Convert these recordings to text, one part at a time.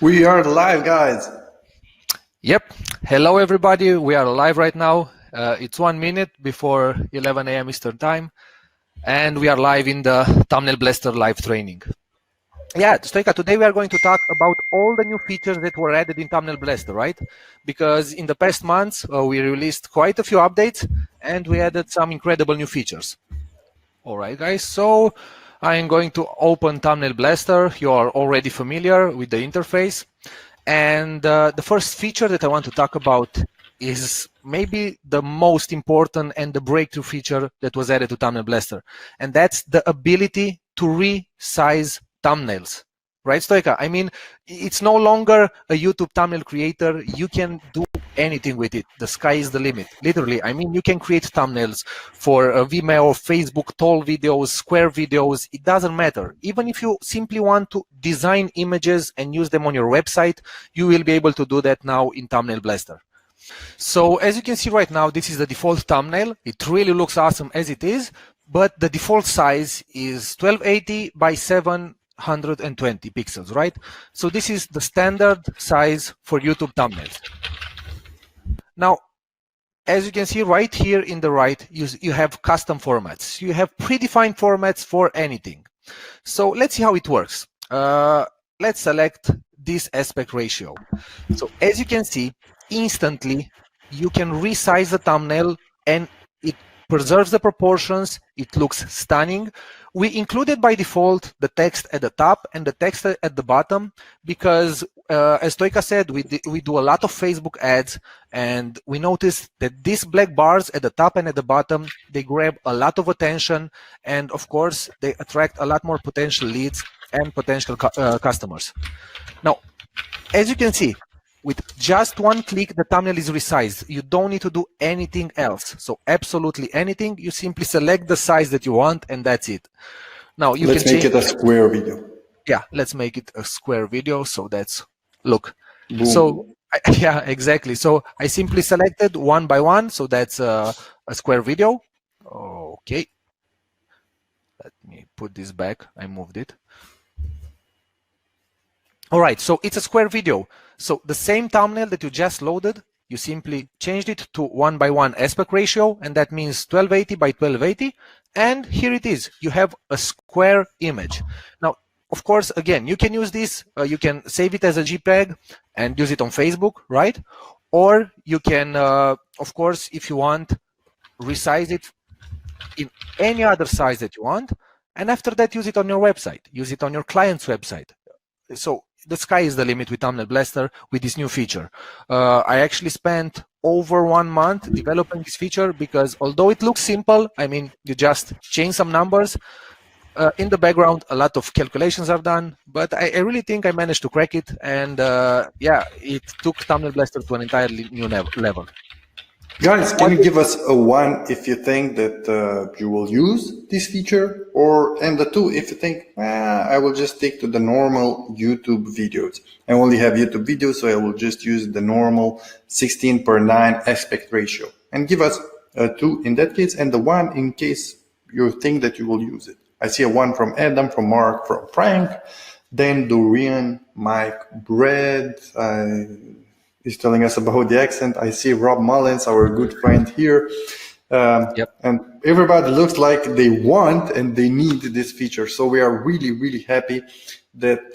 We are live, guys. Yep. Hello, everybody. We are live right now. It's 1 minute before 11 a.m. Eastern Time, and we are live in the Thumbnail Blaster live training. Yeah, Stoika, today we are going to talk about all the new features that were added in Thumbnail Blaster, right? Because in the past months, we released quite a few updates, and we added some incredible new features. All right, guys. So I'm going to open Thumbnail Blaster. You are already familiar with the interface. And the first feature that I want to talk about is maybe the most important and the breakthrough feature that was added to Thumbnail Blaster. And that's the ability to resize thumbnails. Right, Stoika? I mean, it's no longer a YouTube thumbnail creator. You can do anything with it. The sky is the limit, literally. I mean, you can create thumbnails for Vimeo, Facebook, tall videos, square videos. It doesn't matter. Even if you simply want to design images and use them on your website, you will be able to do that now in Thumbnail Blaster. So as you can see right now, this is the default thumbnail. It really looks awesome as it is, but the default size is 1280 by 720 pixels, right? So this is the standard size for YouTube thumbnails. Now, as you can see right here in the right, you have custom formats. You have predefined formats for anything. So let's see how it works. Let's select this aspect ratio. So as you can see, instantly you can resize the thumbnail and it preserves the proportions. It looks stunning. We included by default the text at the top and the text at the bottom because as Stoika said, we do a lot of Facebook ads, and we noticed that these black bars at the top and at the bottom, they grab a lot of attention, and of course, they attract a lot more potential leads and potential customers. Now, as you can see, with just one click, the thumbnail is resized. You don't need to do anything else. So absolutely anything. You simply select the size that you want, and that's it. Now you Let's can make it a square video. Yeah, let's make it a square video. So that's, look. Boom. So yeah, exactly. So I simply selected one by one. So that's a square video. Okay. Let me put this back. I moved it. All right, so it's a square video. So the same thumbnail that you just loaded, you simply changed it to 1:1 aspect ratio, and that means 1280 by 1280. And here it is. You have a square image. Now, of course, again, you can use this. You can save it as a JPEG and use it on Facebook, right? Or you can, of course, if you want, resize it in any other size that you want. And after that, use it on your website. Use it on your client's website. So the sky is the limit with Thumbnail Blaster with this new feature. I actually spent over 1 month developing this feature because although it looks simple, I mean, you just change some numbers. In the background, a lot of calculations are done, but I really think I managed to crack it. And yeah, it took Thumbnail Blaster to an entirely new level. Guys, can you give us a 1 if you think that you will use this feature, and the 2 if you think, I will just stick to the normal YouTube videos. I only have YouTube videos, so I will just use the normal 16:9 aspect ratio. And give us a 2 in that case, and the 1 in case you think that you will use it. I see a 1 from Adam, from Mark, from Frank, then Dorian, Mike, Brad, he's telling us about the accent. I see Rob Mullins, our good friend here. Yep. And everybody looks like they want and they need this feature. So we are really, really happy that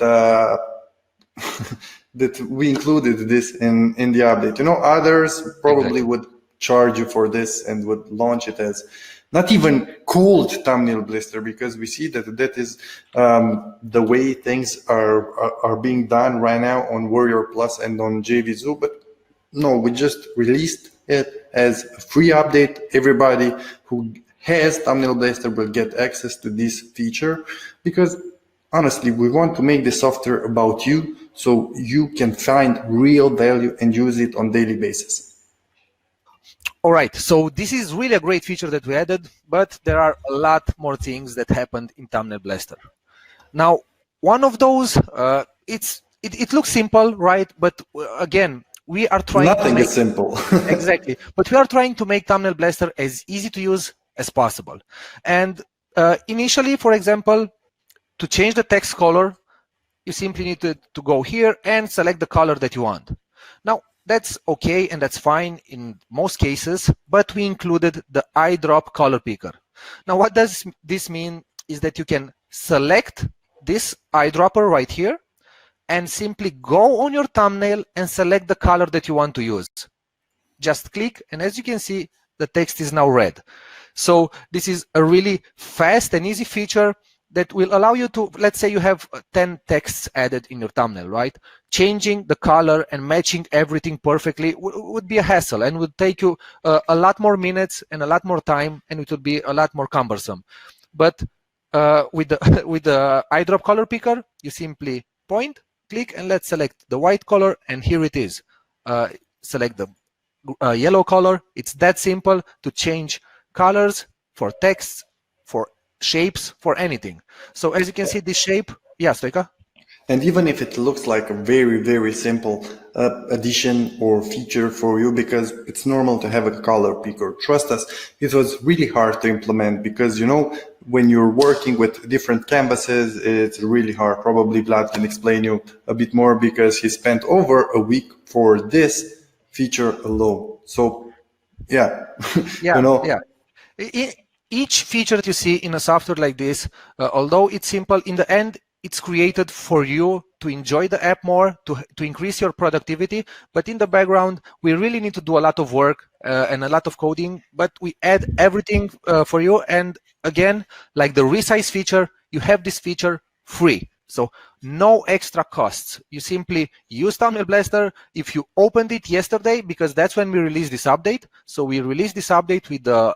that we included this in the update. You know, others probably would charge you for this and would launch it as not even called Thumbnail Blaster, because we see that that is the way things are being done right now on Warrior Plus and on JVZoo. But no, we just released it as a free update. Everybody who has Thumbnail Blaster will get access to this feature, because honestly, we want to make the software about you so you can find real value and use it on a daily basis. All right, so this is really a great feature that we added, but there are a lot more things that happened in Thumbnail Blaster. Now, one of those, it looks simple, right? But again, we are trying Nothing is simple. Exactly, but we are trying to make Thumbnail Blaster as easy to use as possible. And initially, for example, to change the text color, you simply need to go here and select the color that you want. Now, that's okay and that's fine in most cases, but we included the eyedrop color picker. Now, what does this mean is that you can select this eyedropper right here and simply go on your thumbnail and select the color that you want to use. Just click, and as you can see, the text is now red. So this is a really fast and easy feature that will allow you to, let's say you have 10 texts added in your thumbnail, right? Changing the color and matching everything perfectly would be a hassle and would take you a lot more minutes and a lot more time, and it would be a lot more cumbersome. But with the eyedrop color picker, you simply point, click, and let's select the white color, and here it is. Select the yellow color. It's that simple to change colors for texts, for shapes, for anything. So as you can see, this shape, yeah, Stoika? And even if it looks like a very, very simple addition or feature for you, because it's normal to have a color picker, trust us, it was really hard to implement because, you know, when you're working with different canvases, it's really hard. Probably Vlad can explain you a bit more because he spent over a week for this feature alone. So, yeah, Yeah, you know. yeah. Each feature that you see in a software like this, although it's simple, in the end, it's created for you to enjoy the app more, to increase your productivity. But in the background, we really need to do a lot of work and a lot of coding, but we add everything for you. And again, like the resize feature, you have this feature free. So no extra costs. You simply use Thumbnail Blaster. If you opened it yesterday, because that's when we released this update. So we released this update with the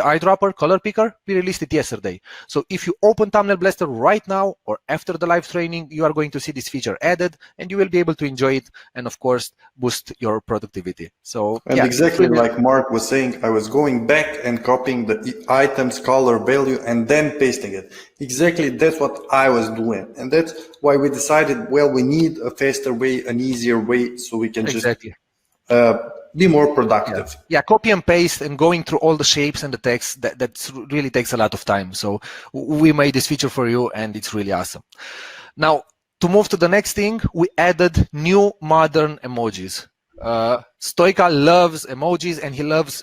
eyedropper color picker. We released it yesterday. So if you open Thumbnail Blaster right now or after the live training, you are going to see this feature added, and you will be able to enjoy it and of course boost your productivity. So and yeah, exactly like Mark was saying, I was going back and copying the item's color value and then pasting it. Exactly, that's what I was doing, and that's why we decided, well, we need a faster way, an easier way, so we can just be more productive. Yeah, copy and paste and going through all the shapes and the text, that really takes a lot of time. So we made this feature for you, and it's really awesome. Now, to move to the next thing, we added new modern emojis. Stoika loves emojis, and he loves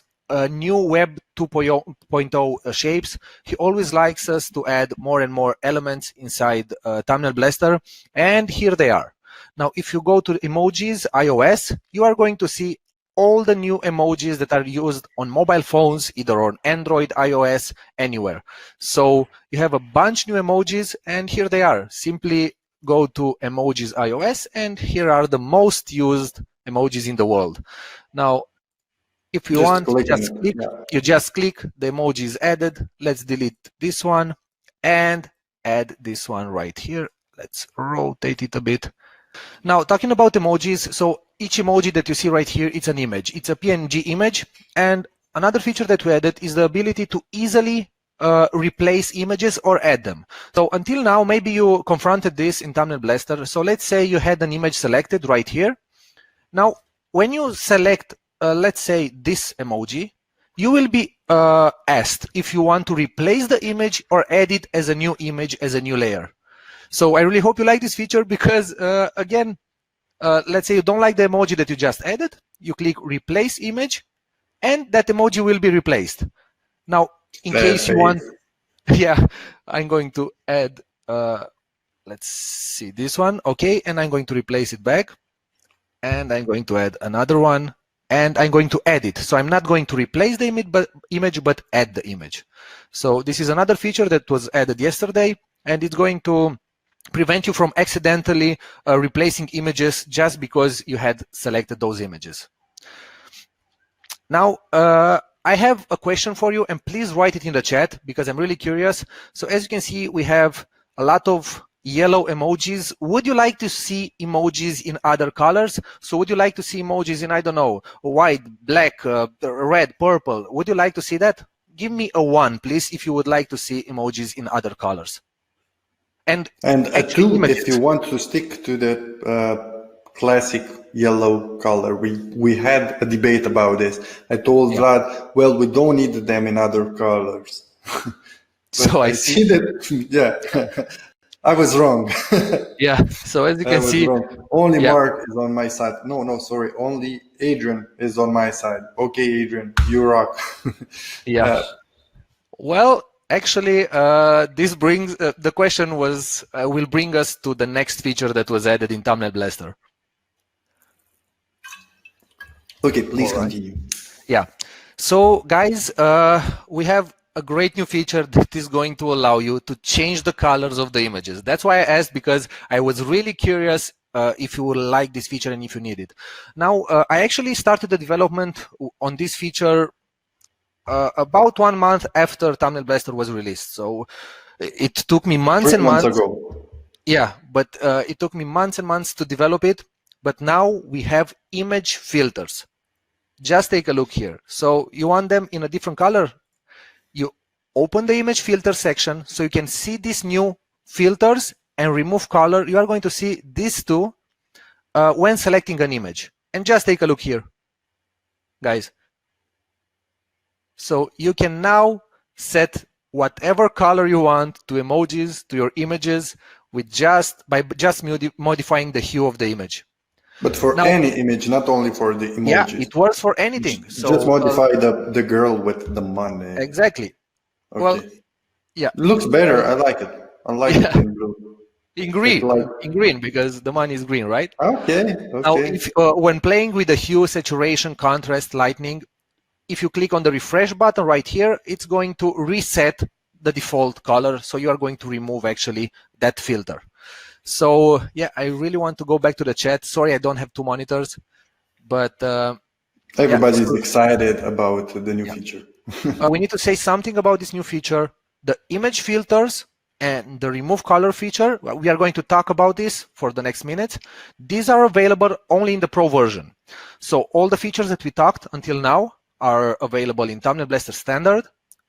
new Web 2.0 shapes. He always likes us to add more and more elements inside Thumbnail Blaster, and here they are. Now, if you go to emojis iOS, you are going to see all the new emojis that are used on mobile phones, either on Android, iOS, anywhere. So you have a bunch new emojis, and here they are. Simply go to emojis iOS, and here are the most used emojis in the world. Now, if you want, you just click, the emoji is added. Let's delete this one and add this one right here. Let's rotate it a bit. Now, talking about emojis, so each emoji that you see right here, it's an image. It's a PNG image. And another feature that we added is the ability to easily replace images or add them. So until now, maybe you confronted this in Thumbnail Blaster. So let's say you had an image selected right here. Now, when you select, let's say, this emoji, you will be asked if you want to replace the image or add it as a new image, as a new layer. So I really hope you like this feature because, again, let's say you don't like the emoji that you just added. You click Replace Image, and that emoji will be replaced. Now, in case you want, yeah, I'm going to add, let's see, this one. Okay, and I'm going to replace it back. And I'm going to add another one. And I'm going to add it. So I'm not going to replace the image, but add the image. So this is another feature that was added yesterday, and it's going to prevent you from accidentally replacing images just because you had selected those images. Now, I have a question for you, and please write it in the chat because I'm really curious. So as you can see, we have a lot of yellow emojis. Would you like to see emojis in other colors? So would you like to see emojis in, I don't know, white, black, red, purple? Would you like to see that? Give me a 1, please, if you would like to see emojis in other colors. And a 2 if you want to stick to the classic yellow color. We had a debate about this. I told Vlad, well, we don't need them in other colors. So I see that, yeah. I was wrong. Yeah. So as you I can was see, wrong. Only yeah, Mark is on my side. No, sorry. Only Adrian is on my side. Okay, Adrian, you rock. yeah. Uh, Well, actually, this brings the question was will bring us to the next feature that was added in Thumbnail Blaster. okay, please All right. continue. Yeah. So, guys, we have a great new feature that is going to allow you to change the colors of the images. That's why I asked, because I was really curious if you would like this feature and if you need it. Now, I actually started the development on this feature about 1 month after Thumbnail Blaster was released. So it took me months 3 and months months. ago. Yeah, but it took me months and months to develop it. But now we have image filters. Just take a look here. So you want them in a different color. You open the image filter section so you can see these new filters and remove color. You are going to see these two when selecting an image. And just take a look here, guys. So you can now set whatever color you want to emojis, to your images, with by just modifying the hue of the image. But for Now, any image, not only for the yeah, emojis. it works for anything. Just So modify the girl with the money. exactly. Well, Okay. yeah, Looks better. I like it. I like it yeah, in blue. in It's green, like, in green, because the money is green, right? okay, Now, okay. if when playing with the hue, saturation, contrast, lightning, if you click on the refresh button right here, it's going to reset the default color. So you are going to remove actually that filter. So yeah, I really want to go back to the chat. Sorry, I don't have two monitors, but yeah, Everybody's so, excited about the new yeah. feature. We need to say something about this new feature. The image filters and the remove color feature, we are going to talk about this for the next minute. These are available only in the Pro version. So all the features that we talked until now are available in Thumbnail Blaster Standard.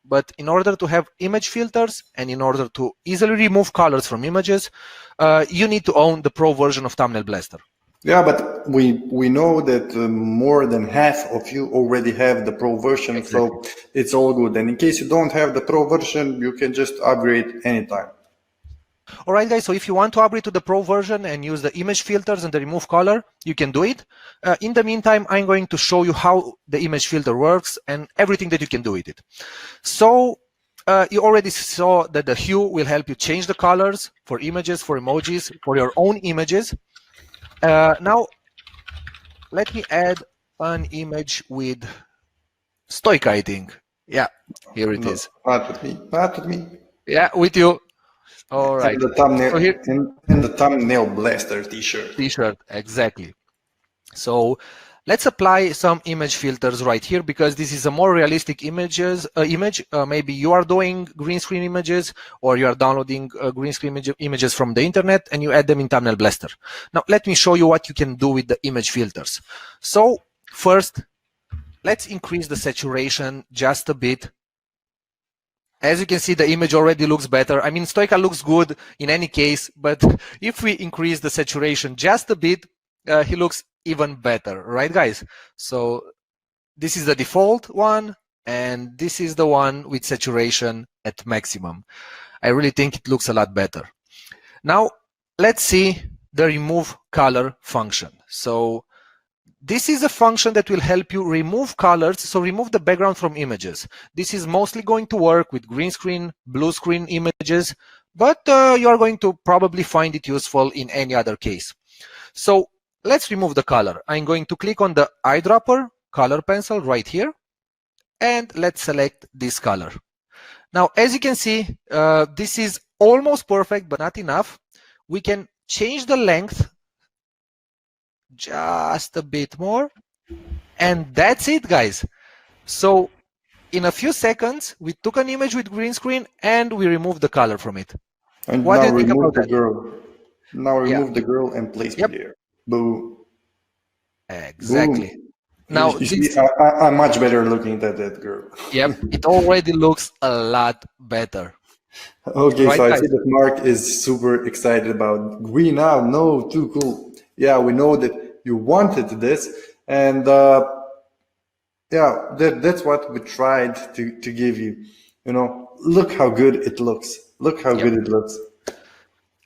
But in order to have image filters and in order to easily remove colors from images, you need to own the Pro version of Thumbnail Blaster. Yeah, but we know that more than half of you already have the Pro version, Exactly. so it's all good. And in case you don't have the Pro version, you can just upgrade anytime. All right, guys, so if you want to upgrade to the Pro version and use the image filters and the remove color, you can do it. In the meantime, I'm going to show you how the image filter works and everything that you can do with it. So you already saw that the hue will help you change the colors for images, for emojis, for your own images. Now, let me add an image with Stoica, I think. Yeah, here it No, is. not with me, not with me. Yeah, with you. All And right. the thumbnail So here, and the thumbnail blaster t-shirt. t-shirt, exactly. So let's apply some image filters right here, because this is a more realistic image. Maybe you are doing green screen images, or you are downloading green screen images from the internet and you add them in Thumbnail Blaster. Now let me show you what you can do with the image filters. So first, let's increase the saturation just a bit. As you can see, the image already looks better. I mean, Stoica looks good in any case, but if we increase the saturation just a bit, he looks even better, right, guys? So this is the default one, and this is the one with saturation at maximum. I really think it looks a lot better. Now, let's see the remove color function. So this is a function that will help you remove colors, so remove the background from images. This is mostly going to work with green screen, blue screen images, but you are going to probably find it useful in any other case. So let's remove the color. I'm going to click on the eyedropper color pencil right here, and let's select this color. Now, as you can see, this is almost perfect, but not enough. We can change the length just a bit more. And that's it, guys. So in a few seconds, we took an image with green screen and we removed the color from it. And What do now you think about remove the that? girl. Now Yeah, remove the girl and place me yep, there. Boom. Boom. exactly. You, Now you see, this, I'm much better looking than that girl. yep, it already looks a lot better. Okay, Right, so I guys? see that Mark is super excited about green out. No, too cool. Yeah, we know that you wanted this, and yeah, that's what we tried to give you. You know, look how good it looks. Look how Yep. good it looks.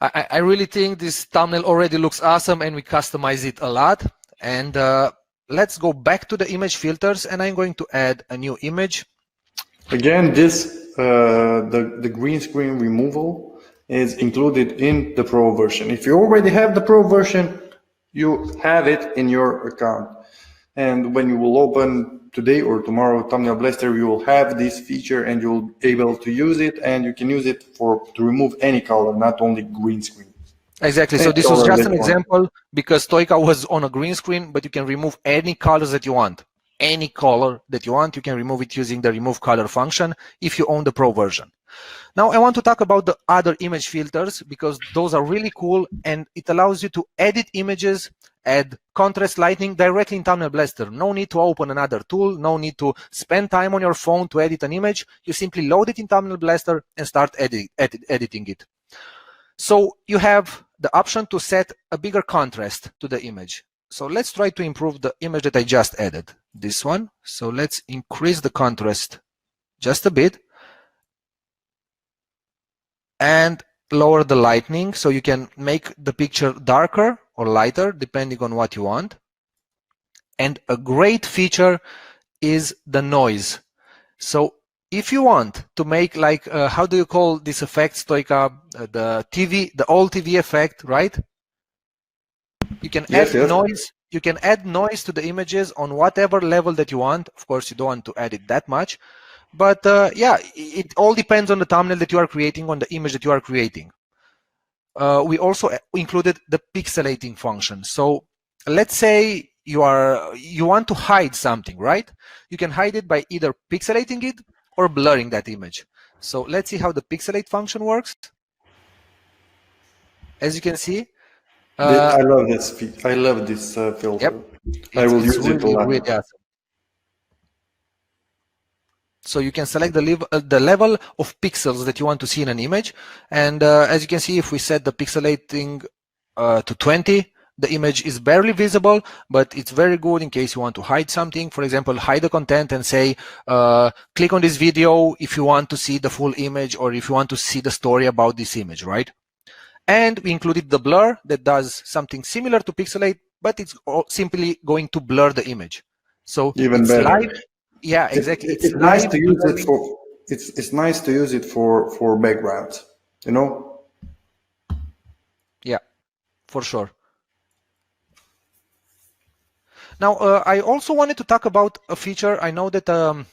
I really think this thumbnail already looks awesome, and we customize it a lot. And let's go back to the image filters, and I'm going to add a new image. Again, the green screen removal is included in the Pro version. If you already have the Pro version, you have it in your account. And when you will open today or tomorrow Thumbnail Blaster, you will have this feature and you'll be able to use it, and you can use it to remove any color, not only green screen. Exactly. So this was just an example because Stoica was on a green screen, but you can remove any colors that you want. Any color that you want, you can remove it using the remove color function if you own the Pro version. Now I want to talk about the other image filters because those are really cool, and it allows you to edit images, add contrast lighting directly in Thumbnail Blaster. No need to open another tool, no need to spend time on your phone to edit an image. You simply load it in Thumbnail Blaster and start editing it. So you have the option to set a bigger contrast to the image. So let's try to improve the image that I just added, this one. So let's increase the contrast just a bit and lower the lighting so you can make the picture darker or lighter depending on what you want. And a great feature is the noise. So if you want to make like, how do you call this effect, Stoica? The old TV effect, right? You can add noise. You can add noise to the images on whatever level that you want. Of course, you don't want to add it that much. But yeah, it all depends on the thumbnail that you are creating, on the image that you are creating. We also included the pixelating function. So let's say you want to hide something, right? You can hide it by either pixelating it or blurring that image. So let's see how the pixelate function works. As you can see, I love this. I love this filter. Yep. I will use it a lot. Really awesome. So you can select the level of pixels that you want to see in an image, and as you can see, if we set the pixelating to 20, the image is barely visible, but it's very good in case you want to hide something. For example, hide the content and say, click on this video if you want to see the full image or if you want to see the story about this image, right? And we included the blur that does something similar to pixelate, but it's simply going to blur the image. So even it's better. Live. Yeah, exactly. It's nice to use it for. It's nice to use it for backgrounds. You know. Yeah, for sure. Now, I also wanted to talk about a feature. I know that,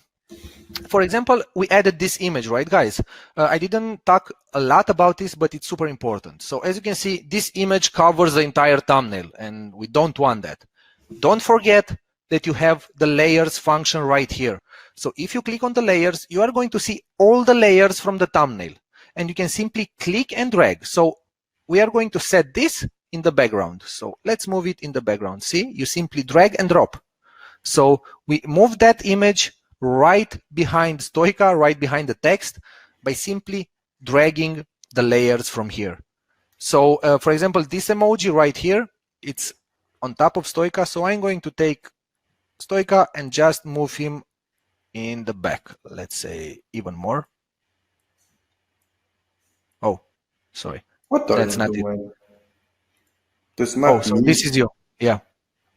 for example, we added this image, right, guys? I didn't talk a lot about this, but it's super important. So as you can see, this image covers the entire thumbnail, and we don't want that. Don't forget that you have the layers function right here. So if you click on the layers, you are going to see all the layers from the thumbnail, and you can simply click and drag. So we are going to set this in the background. So let's move it in the background. See, you simply drag and drop. So we move that image right behind Stoica, right behind the text, by simply dragging the layers from here. So for example, this emoji right here, it's on top of Stoica. So I'm going to take Stoica and just move him in the back. Let's say even more. Oh, sorry. What are That's you not doing? it. That's not so me. this is you. Yeah.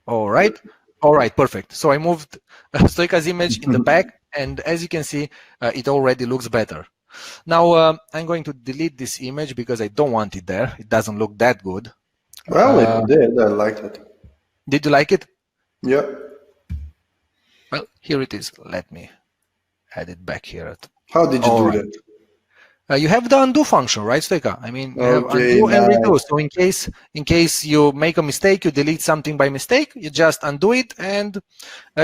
All right. All right. Perfect. So I moved Stoica's image in the back, and as you can see, it already looks better. Now I'm going to delete this image because I don't want it there. It doesn't look that good. Well, it did. I liked it. Did you like it? Yeah. Well, here it is. Let me add it back here. How did you do that? You have the undo function, right, Stoica? I mean, you have Okay, undo and nice. redo. So in case you make a mistake, you delete something by mistake, you just undo it, and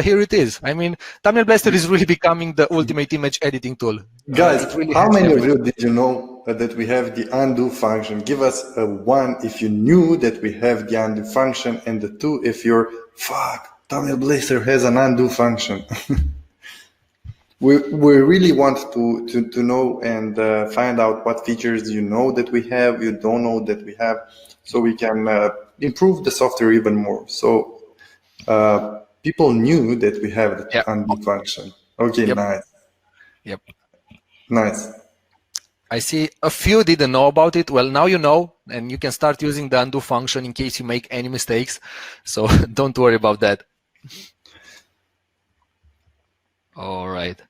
here it is. I mean, Thumbnail Blaster is really becoming the ultimate image editing tool. Guys, really how has many of everything. you did you know that we have the undo function? Give us a 1 if you knew that we have the undo function, and the 2 if you're, fuck, Thumbnail Blaster has an undo function. We really want to know and find out what features you know that we have, you don't know that we have, so we can improve the software even more. So people knew that we have the undo function. Okay, Yep. nice. Yep. Nice. I see a few didn't know about it. Well, now you know, and you can start using the undo function in case you make any mistakes. So don't worry about that. All right.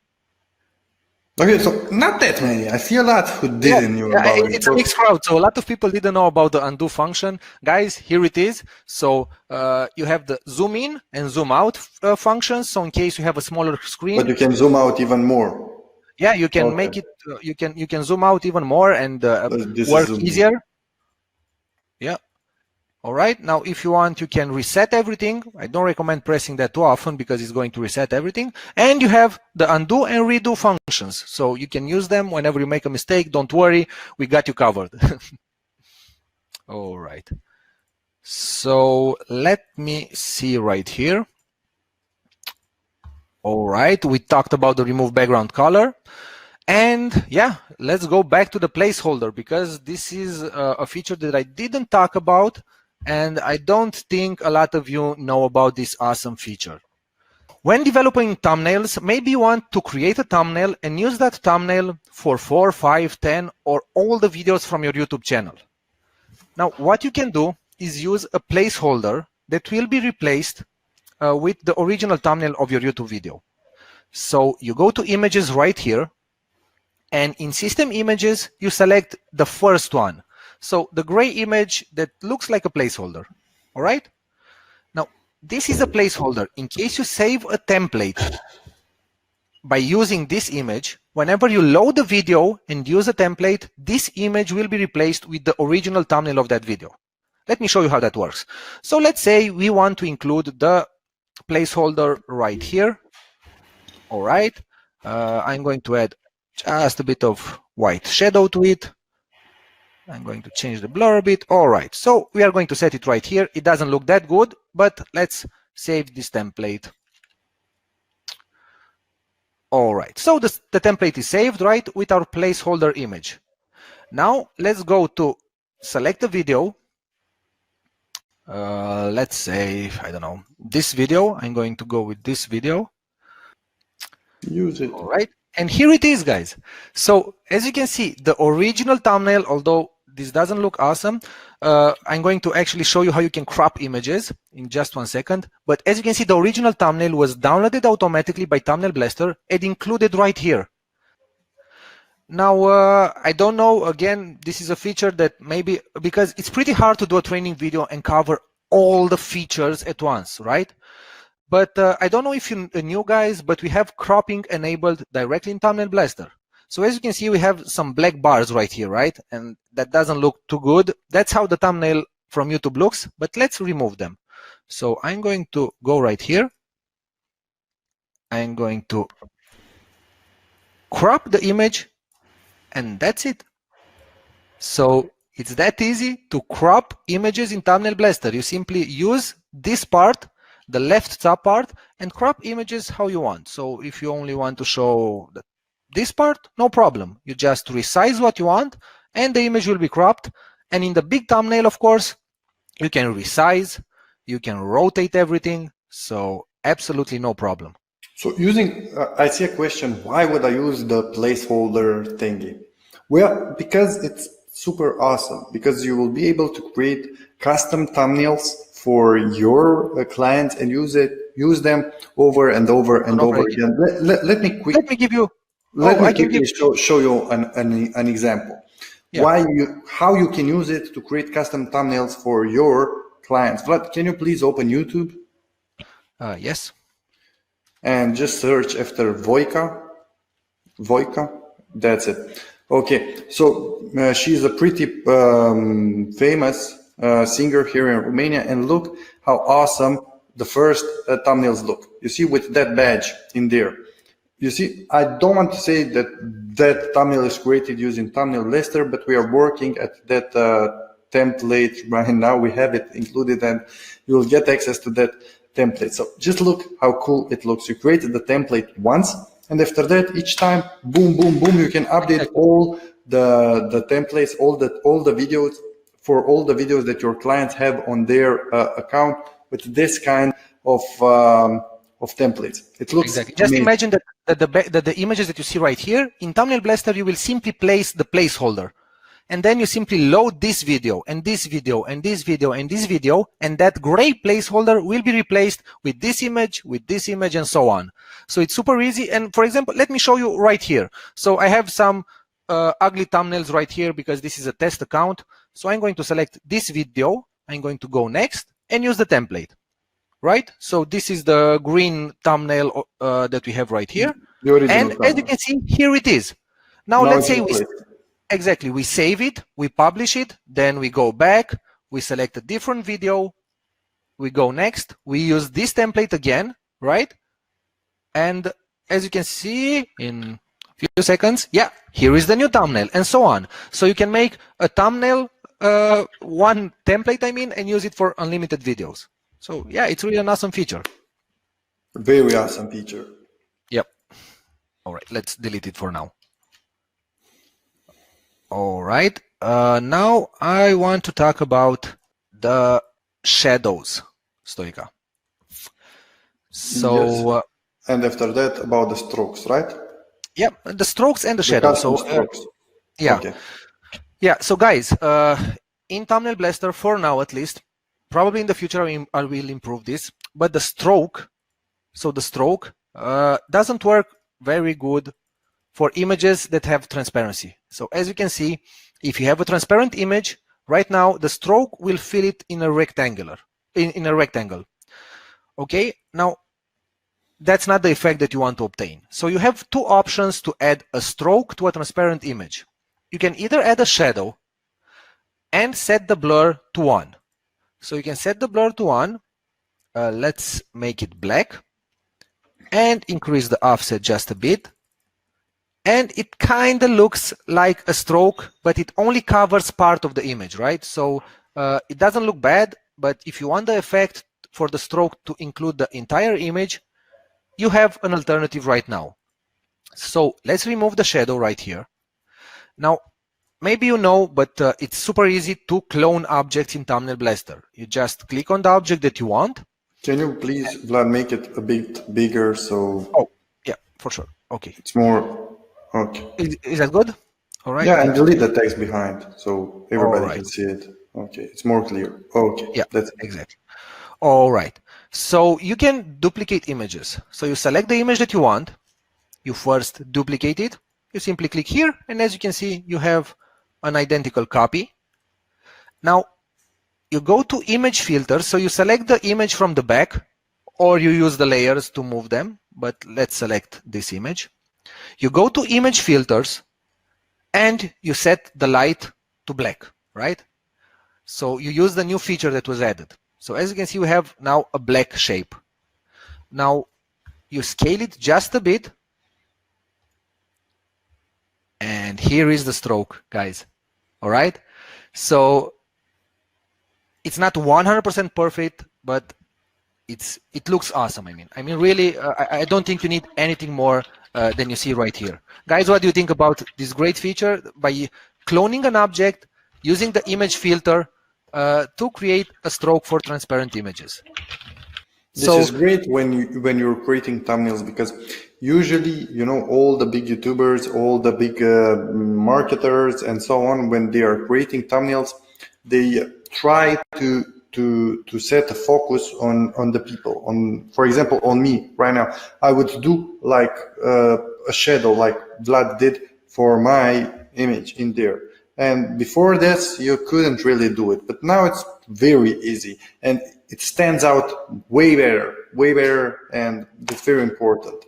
Okay, so not that many. I see a lot who didn't know about it. It's a mixed crowd. So a lot of people didn't know about the undo function. Guys, here it is. So you have the zoom in and zoom out functions. So in case you have a smaller screen. But you can zoom out even more. Yeah, you can make it. You can zoom out even more and work easier. Yeah. All right. Now, if you want, you can reset everything. I don't recommend pressing that too often because it's going to reset everything. And you have the undo and redo functions. So you can use them whenever you make a mistake. Don't worry. We got you covered. All right. So let me see right here. All right. We talked about the remove background color. And yeah, let's go back to the placeholder because this is a feature that I didn't talk about. And I don't think a lot of you know about this awesome feature. When developing thumbnails, maybe you want to create a thumbnail and use that thumbnail for 4, 5, 10, or all the videos from your YouTube channel. Now, what you can do is use a placeholder that will be replaced with the original thumbnail of your YouTube video. So you go to images right here, and in system images, you select the first one. So the gray image that looks like a placeholder, all right? Now, this is a placeholder. In case you save a template by using this image, whenever you load the video and use a template, this image will be replaced with the original thumbnail of that video. Let me show you how that works. So let's say we want to include the placeholder right here, all right? I'm going to add just a bit of white shadow to it. I'm going to change the blur a bit. All right, so we are going to set it right here. It doesn't look that good, but let's save this template. All right, so the template is saved, right, with our placeholder image. Now let's go to select a video. Let's say, I don't know, this video. I'm going to go with this video. Use it. All right, and here it is, guys. So as you can see, the original thumbnail, although this doesn't look awesome, I'm going to actually show you how you can crop images in just 1 second. But as you can see, the original thumbnail was downloaded automatically by Thumbnail Blaster and included right here. Now, I don't know, again, this is a feature that maybe, because it's pretty hard to do a training video and cover all the features at once, right? But I don't know if you knew, guys, but we have cropping enabled directly in Thumbnail Blaster. So as you can see, we have some black bars right here, right? And that doesn't look too good. That's how the thumbnail from YouTube looks, but let's remove them. So I'm going to go right here. I'm going to crop the image, and that's it. So it's that easy to crop images in Thumbnail Blaster. You simply use this part, the left top part, and crop images how you want. So if you only want to show this part, no problem. You just resize what you want and the image will be cropped. And in the big thumbnail, of course, you can resize, you can rotate everything. So absolutely no problem. So using, I see a question, why would I use the placeholder thingy? Well, because it's super awesome, because you will be able to create custom thumbnails for your clients and use them over and over and over again. Let me show you an example. Yeah. How you can use it to create custom thumbnails for your clients. Vlad, can you please open YouTube? Yes. And just search after Voika. That's it. Okay, so she's a pretty famous singer here in Romania, and look how awesome the first thumbnails look. You see, with that badge in there. You see, I don't want to say that that thumbnail is created using Thumbnail Blaster, but we are working at that template right now. We have it included, and you will get access to that template. So just look how cool it looks. You created the template once, and after that, each time, boom, boom, boom, you can update all the templates, all the videos, for all the videos that your clients have on their account with this kind of templates. It looks exactly. Just amazing. imagine that the images that you see right here, in Thumbnail Blaster, you will simply place the placeholder. And then you simply load this video and this video and this video and this video, and that gray placeholder will be replaced with this image, and so on. So it's super easy. And for example, let me show you right here. So I have some ugly thumbnails right here because this is a test account. So I'm going to select this video. I'm going to go next and use the template. Right? So this is the green thumbnail that we have right here. And as you can see, here it is. Now let's say exactly, we save it, we publish it, then we go back, we select a different video, we go next, we use this template again, right? And as you can see in a few seconds, yeah, here is the new thumbnail, and so on. So you can make a thumbnail, one template, I mean, and use it for unlimited videos. So yeah, it's really an awesome feature. Very awesome feature. Yep. All right, let's delete it for now. All right, now I want to talk about the shadows, Stoica. So, yes. And after that, about the strokes, right? Yeah, the strokes and the shadows. So, strokes. Yeah. Okay. Yeah, so guys, in Thumbnail Blaster, for now at least, probably in the future I will improve this, but the stroke, so the stroke doesn't work very good for images that have transparency. So as you can see, if you have a transparent image, right now the stroke will fill it in a rectangle. Okay, now that's not the effect that you want to obtain. So you have two options to add a stroke to a transparent image. You can either add a shadow and set the blur to 1. So you can set the blur to 1. Let's make it black and increase the offset just a bit. And it kind of looks like a stroke, but it only covers part of the image, right? So it doesn't look bad, but if you want the effect for the stroke to include the entire image, you have an alternative right now. So let's remove the shadow right here. Now, maybe you know, but it's super easy to clone objects in Thumbnail Blaster. You just click on the object that you want. Can you please, Vlad, make it a bit bigger so... Oh, yeah, for sure. Okay. It's more... Okay. Is that good? All right. Yeah, and delete the text behind so everybody right. can see it. Okay, it's more clear. Okay. Yeah, that's exactly. All right. So you can duplicate images. So you select the image that you want. You first duplicate it. You simply click here, and as you can see, you have an identical copy. Now, you go to image filters. So you select the image from the back, or you use the layers to move them. But let's select this image. You go to image filters, and you set the light to black, right? So you use the new feature that was added. So as you can see, we have now a black shape. Now you scale it just a bit. And here is the stroke, guys. All right. So it's not 100% perfect, but it looks awesome. I mean, really, I don't think you need anything more than you see right here. Guys, what do you think about this great feature? By cloning an object, using the image filter to create a stroke for transparent images. This is great when you're creating thumbnails, because usually, you know, all the big YouTubers, all the big marketers and so on, when they are creating thumbnails, they try to set a focus on the people. For example, on me right now, I would do like a shadow like Vlad did for my image in there. And before this, you couldn't really do it, but now it's very easy and it stands out way better, and it's very important.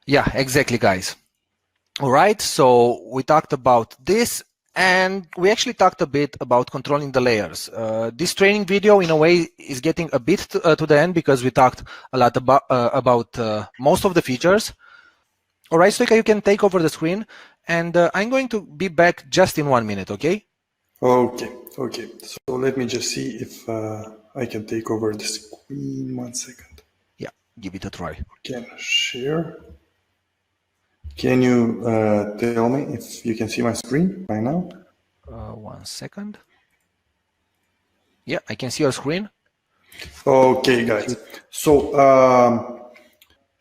Yeah, exactly, guys. All right, so we talked about this, and we actually talked a bit about controlling the layers. This training video, in a way, is getting a bit to the end because we talked a lot about most of the features. All right, Stoica, you can take over the screen, and I'm going to be back just in 1 minute, okay? Okay. So let me just see if I can take over the screen. 1 second. Yeah, give it a try. Can share. Can you tell me if you can see my screen right now? 1 second. Yeah, I can see your screen. Okay, guys. So,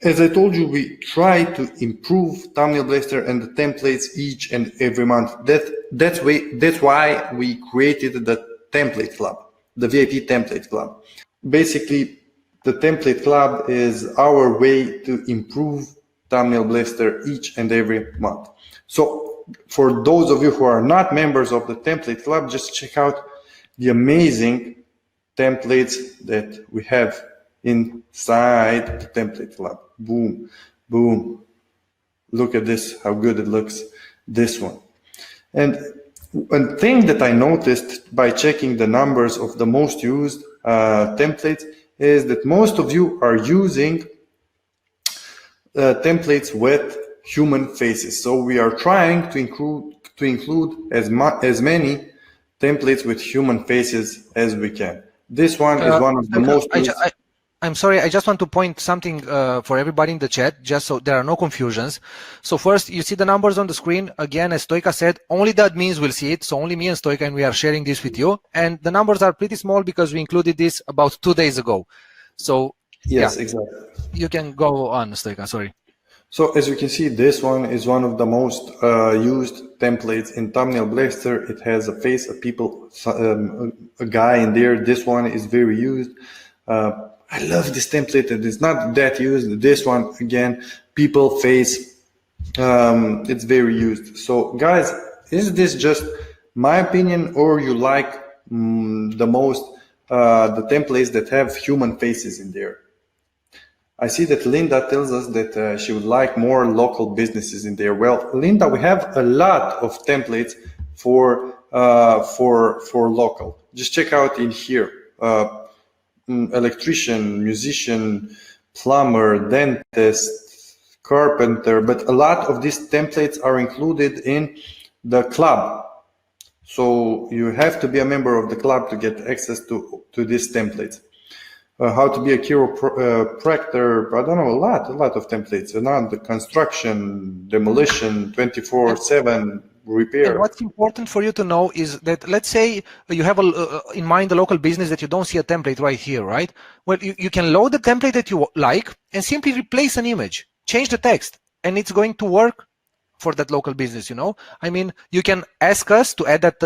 as I told you, we try to improve Thumbnail Blaster and the templates each and every month. That's why we created the template club, the VIP template club. Basically, the template club is our way to improve Thumbnail Blaster each and every month. So for those of you who are not members of the template club, just check out the amazing templates that we have inside the template club. Boom, boom. Look at this, how good it looks, this one. And one thing that I noticed by checking the numbers of the most used templates is that most of you are using templates with human faces. So we are trying to include as many templates with human faces as we can. This one is one of the most used. I'm sorry, I just want to point something for everybody in the chat, just so there are no confusions. So first, you see the numbers on the screen. Again, as Stoica said, only the admins will see it. So only me and Stoica, and we are sharing this with you. And the numbers are pretty small because we included this about 2 days ago. So yes, yeah, exactly. You can go on, Stoica, sorry. So as you can see, this one is one of the most used templates in Thumbnail Blaster. It has a face of people, a guy in there. This one is very used. I love this template, and it's not that used. This one, again, people face, it's very used. So guys, is this just my opinion, or you like the most the templates that have human faces in there? I see that Linda tells us that she would like more local businesses in there. Well, Linda, we have a lot of templates for local. Just check out in here. Electrician, musician, plumber, dentist, carpenter, but a lot of these templates are included in the club. So you have to be a member of the club to get access to these templates. How to be a chiropractor, I don't know, a lot of templates. The construction, demolition, 24/7 repair. And what's important for you to know is that, let's say you have in mind a local business that you don't see a template right here, right? Well, you can load the template that you like and simply replace an image, change the text, and it's going to work for that local business, you know? I mean, you can ask us to add that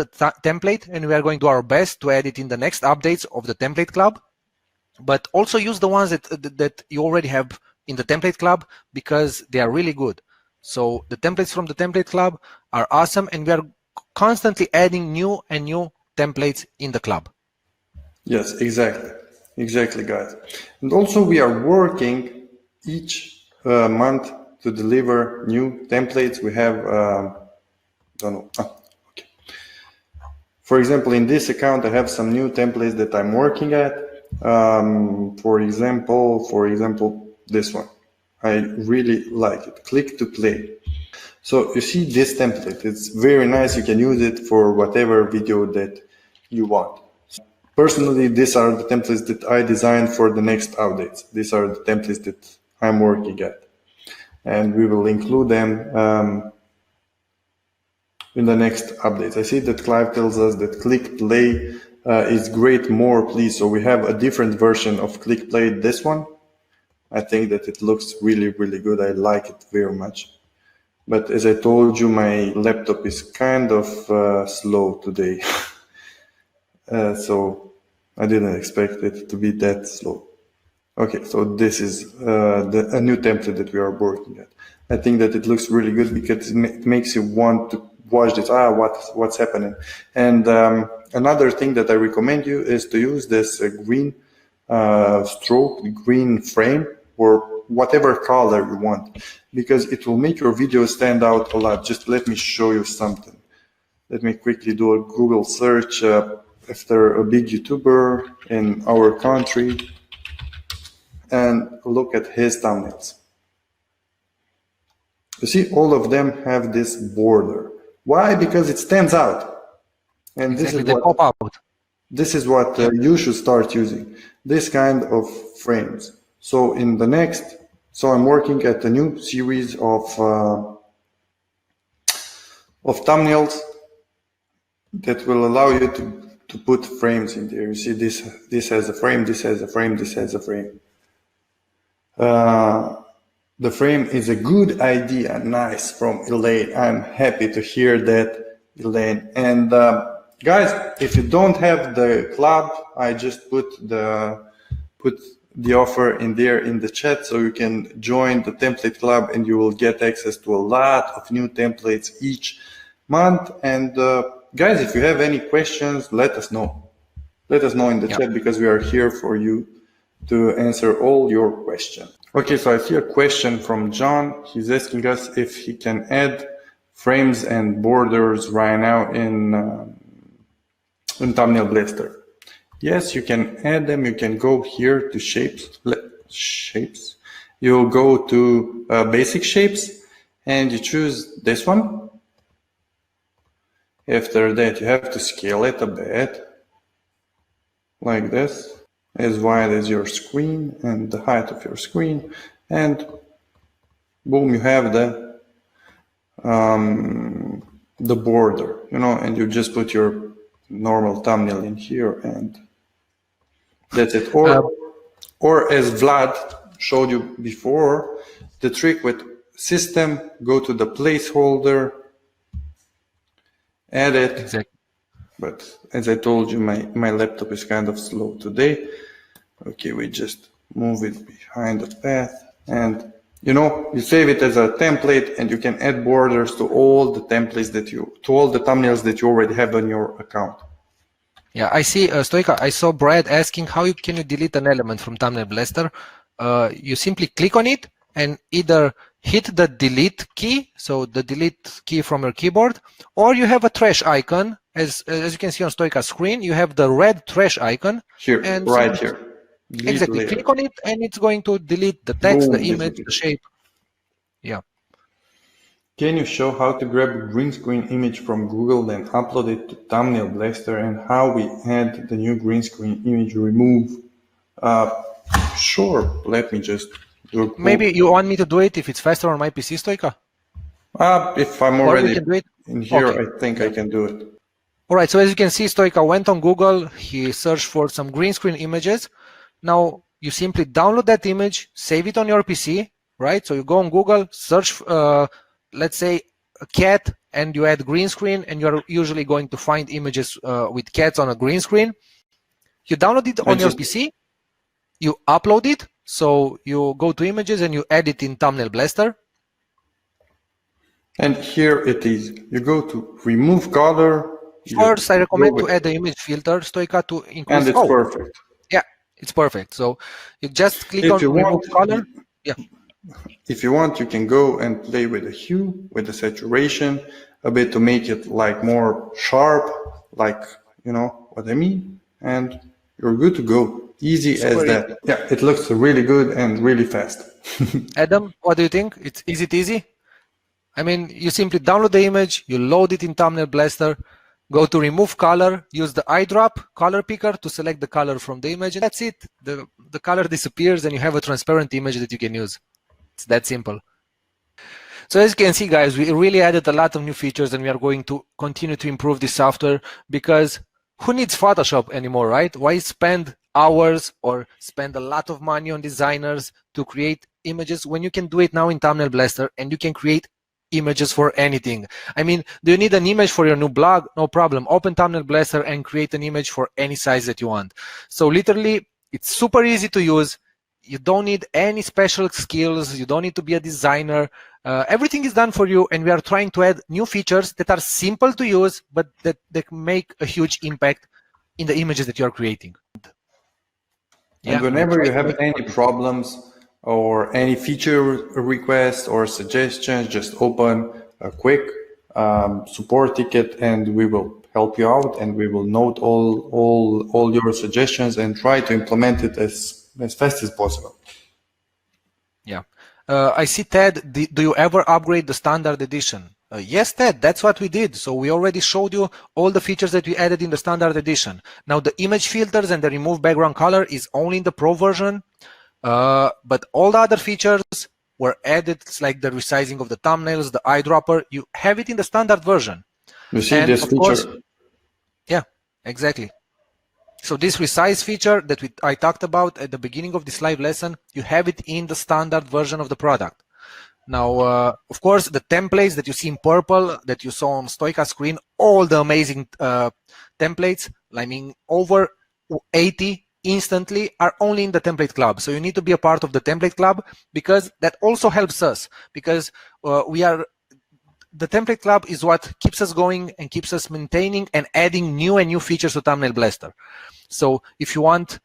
template, and we are going to do our best to add it in the next updates of the template club. But also use the ones that you already have in the template club, because they are really good. So the templates from the template club are awesome, and we are constantly adding new and new templates in the club. Yes, exactly, guys. And also we are working each month to deliver new templates. We have, don't know. Okay. For example, in this account, I have some new templates that I'm working at. For example, this one. I really like it. Click to play. So you see this template. It's very nice. You can use it for whatever video that you want. Personally, these are the templates that I designed for the next updates. These are the templates that I'm working at. And we will include them in the next updates. I see that Clive tells us that Click Play is great, more please. So we have a different version of Click Play, this one. I think that it looks really, really good. I like it very much. But as I told you, my laptop is kind of slow today. So I didn't expect it to be that slow. Okay, so this is a new template that we are working at. I think that it looks really good because it makes you want to watch this. What's happening? And another thing that I recommend you is to use this green stroke, green frame, or whatever color you want, because it will make your video stand out a lot. Just let me show you something. Let me quickly do a Google search after a big YouTuber in our country and look at his thumbnails. You see, all of them have this border. Why? Because it stands out. And exactly, they pop out. This is what you should start using, this kind of frames. So in the next, so I'm working at a new series of thumbnails that will allow you to to put frames in there. You see this has a frame, this has a frame, this has a frame. The frame is a good idea. Nice, from Elaine. I'm happy to hear that, Elaine. And guys, if you don't have the club, I just put the offer in there in the chat, so you can join the template club and you will get access to a lot of new templates each month. And guys, if you have any questions, let us know. Let us know in the chat, because we are here for you to answer all your questions. Okay, so I see a question from John. He's asking us if he can add frames and borders right now in Thumbnail Blaster. Yes, you can add them. You can go here to shapes. You'll go to basic shapes and you choose this one. After that, you have to scale it a bit, like this, as wide as your screen and the height of your screen, and boom, you have the border, you know, and you just put your normal thumbnail in here, and that's it. Or as Vlad showed you before, the trick with system, go to the placeholder, add it. Exactly. But as I told you, my laptop is kind of slow today. Okay, we just move it behind the path, and you know, you save it as a template, and you can add borders to all the templates to all the thumbnails that you already have on your account. Yeah, I see, Stoika, I saw Brad asking how can you delete an element from Thumbnail Blaster. You simply click on it and either hit the delete key, so the delete key from your keyboard, or you have a trash icon. As you can see on Stoika's screen, you have the red trash icon. Here, and right here. Delete exactly, later. Click on it and it's going to delete the text, boom, the image, the shape. Yeah. Can you show how to grab a green screen image from Google, then upload it to Thumbnail Blaster, and how we add the new green screen image remove? Sure, let me just do a Maybe you want me to do it if it's faster on my PC, Stoika? If I'm already in here, okay. I think I can do it. All right, so as you can see, Stoika went on Google, he searched for some green screen images. Now you simply download that image, save it on your PC, right? So you go on Google, search, let's say, a cat, and you add green screen, and you're usually going to find images with cats on a green screen. You download it on your PC, you upload it, so you go to images and you add it in Thumbnail Blaster. And here it is. You go to remove color. First, I recommend to add the image filter, Stoika, to increase. And it's perfect. Yeah, it's perfect. So you just click on remove color. Yeah. If you want, you can go and play with the hue, with the saturation, a bit to make it like more sharp, like, you know what I mean? And you're good to go. Easy as that. Yeah, it looks really good and really fast. Adam, what do you think? Is it easy? I mean, you simply download the image, you load it in Thumbnail Blaster, go to remove color, use the eyedrop color picker to select the color from the image, and that's it. The color disappears and you have a transparent image that you can use. It's that simple. So as you can see, guys, we really added a lot of new features, and we are going to continue to improve this software, because who needs Photoshop anymore, right? Why spend hours or spend a lot of money on designers to create images when you can do it now in Thumbnail Blaster, and you can create images for anything? I mean, do you need an image for your new blog? No problem. Open Thumbnail Blaster and create an image for any size that you want. So literally, it's super easy to use. You don't need any special skills. You don't need to be a designer. Everything is done for you, and we are trying to add new features that are simple to use, but that make a huge impact in the images that you are creating. And whenever you have any problems or any feature requests or suggestions, just open a quick support ticket, and we will help you out, and we will note all your suggestions and try to implement it as fast as possible. Yeah. I see, Ted, do you ever upgrade the standard edition? Yes, Ted, that's what we did. So we already showed you all the features that we added in the standard edition. Now the image filters and the remove background color is only in the pro version, but all the other features were added, like the resizing of the thumbnails, the eyedropper. You have it in the standard version. You see this feature? Yeah, exactly. So this resize feature that I talked about at the beginning of this live lesson, you have it in the standard version of the product. Now, of course, the templates that you see in purple that you saw on Stoica screen, all the amazing templates, I mean, over 80 instantly are only in the template club. So you need to be a part of the template club, because that also helps us, because the template club is what keeps us going and keeps us maintaining and adding new features to Thumbnail Blaster. So if you want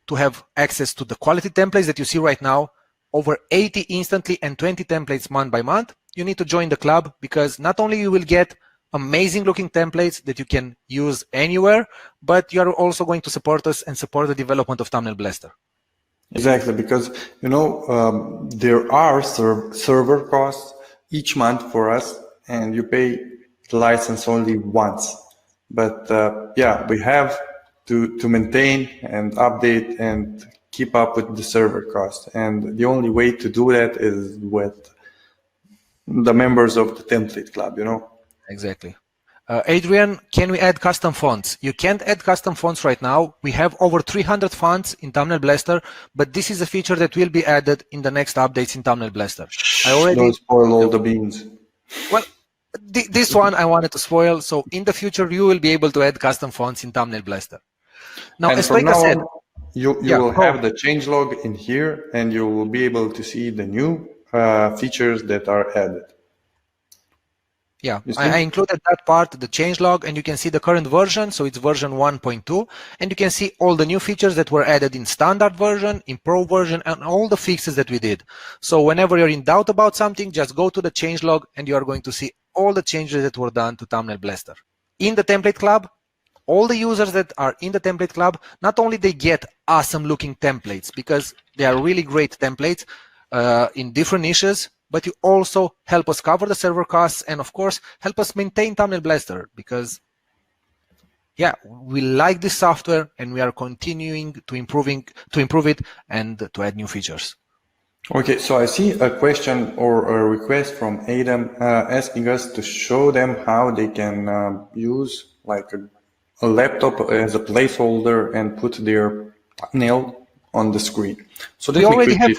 to have access to the quality templates that you see right now, over 80 instantly and 20 templates month by month, you need to join the club, because not only you will get amazing looking templates that you can use anywhere, but you are also going to support us and support the development of Thumbnail Blaster. Exactly, because there are server costs each month for us, and you pay the license only once. But yeah, we have to maintain and update and keep up with the server cost, and the only way to do that is with the members of the template club. Exactly. Adrian, can we add custom fonts? You can't add custom fonts right now. We have over 300 fonts in Thumbnail Blaster, but this is a feature that will be added in the next updates in Thumbnail Blaster. Don't spoil all the beans. Well, this one I wanted to spoil. So in the future, you will be able to add custom fonts in Thumbnail Blaster. Now, And as from now said, on, you will have the changelog in here, and you will be able to see the new features that are added. Yeah, I included that part, the changelog, and you can see the current version. So it's version 1.2, and you can see all the new features that were added in standard version, in pro version, and all the fixes that we did. So whenever you're in doubt about something, just go to the changelog, and you are going to see all the changes that were done to Thumbnail Blaster. In the template club, all the users that are in the template club, not only they get awesome looking templates, because they are really great templates in different niches, but you also help us cover the server costs, and of course help us maintain Thumbnail Blaster, because yeah, we like this software and we are continuing to improve it and to add new features. Okay, so I see a question or a request from Adam asking us to show them how they can use like a laptop as a placeholder and put their thumbnail on the screen. So we already have,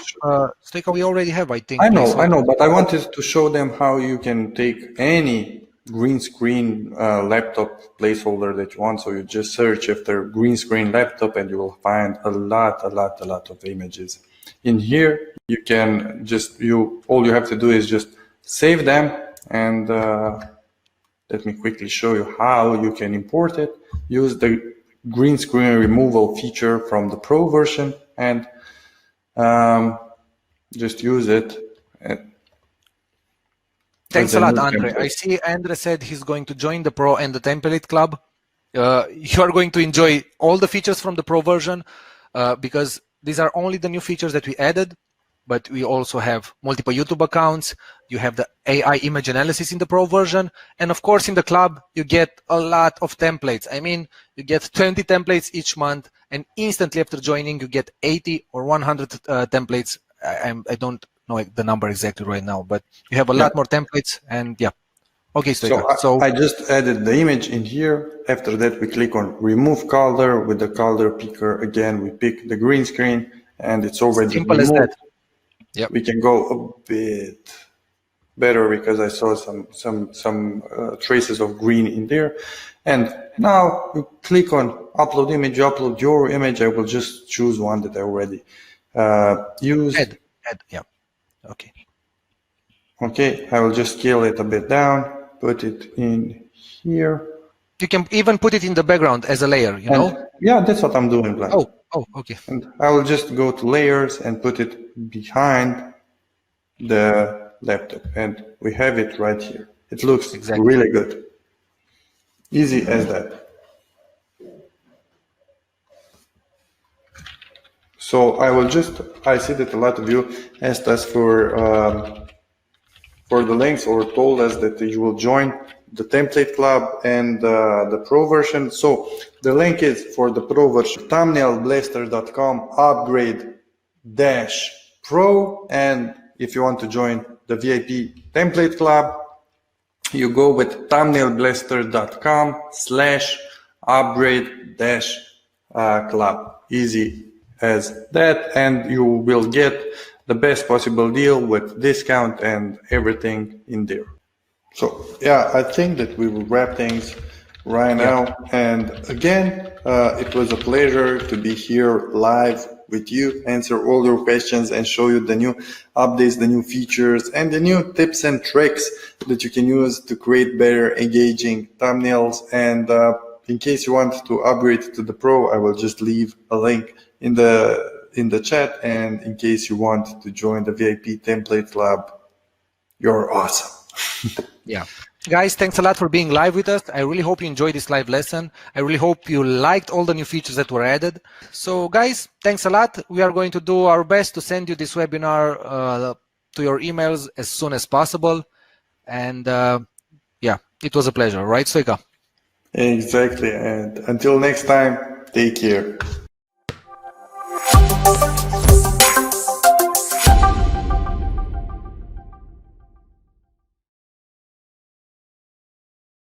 Stoica, we already have, I think. I know, but I wanted to show them how you can take any green screen laptop placeholder that you want. So you just search after green screen laptop, and you will find a lot of images. In here, you can all you have to do is just save them, and let me quickly show you how you can import it. Use the green screen removal feature from the Pro version, and just use it. Thanks a lot, Andre. I see Andre said he's going to join the Pro and the Template Club. You are going to enjoy all the features from the Pro version, because these are only the new features that we added, but we also have multiple YouTube accounts. You have the AI image analysis in the Pro version. And of course, in the club, you get a lot of templates. I mean, you get 20 templates each month, and instantly after joining, you get 80 or 100 templates. I don't know the number exactly right now, but you have a lot more templates, and yeah. Okay, so I just added the image in here. After that, we click on remove color. With the color picker, again, we pick the green screen, and it's already simple removed. as that. Yep. We can go a bit better because I saw some traces of green in there. And now you click on upload image, you upload your image. I will just choose one that I already used. Add, yeah. Okay. Okay, I will just scale it a bit down, put it in here. You can even put it in the background as a layer, you know? Yeah, that's what I'm doing, Vlad. Oh, okay. And I will just go to layers and put it behind the laptop, and we have it right here. It looks really good. Easy as that. So I see that a lot of you asked us for the links, or told us that you will join the template club and the pro version. So the link is for the pro version, thumbnailblaster.com upgrade-pro. And if you want to join the VIP template club, you go with thumbnailblaster.com/upgrade-pro. club. Easy as that, and you will get the best possible deal with discount and everything in there. So yeah, I think that we will wrap things right now. And again, it was a pleasure to be here live with you, answer all your questions and show you the new updates, the new features, and the new tips and tricks that you can use to create better engaging thumbnails. And in case you want to upgrade to the Pro, I will just leave a link in the chat. And in case you want to join the VIP Template Lab, you're awesome. Yeah. Guys, thanks a lot for being live with us. I really hope you enjoyed this live lesson. I really hope you liked all the new features that were added. So guys, thanks a lot. We are going to do our best to send you this webinar to your emails as soon as possible. And yeah, it was a pleasure, right, Stoika? Exactly. And until next time, take care.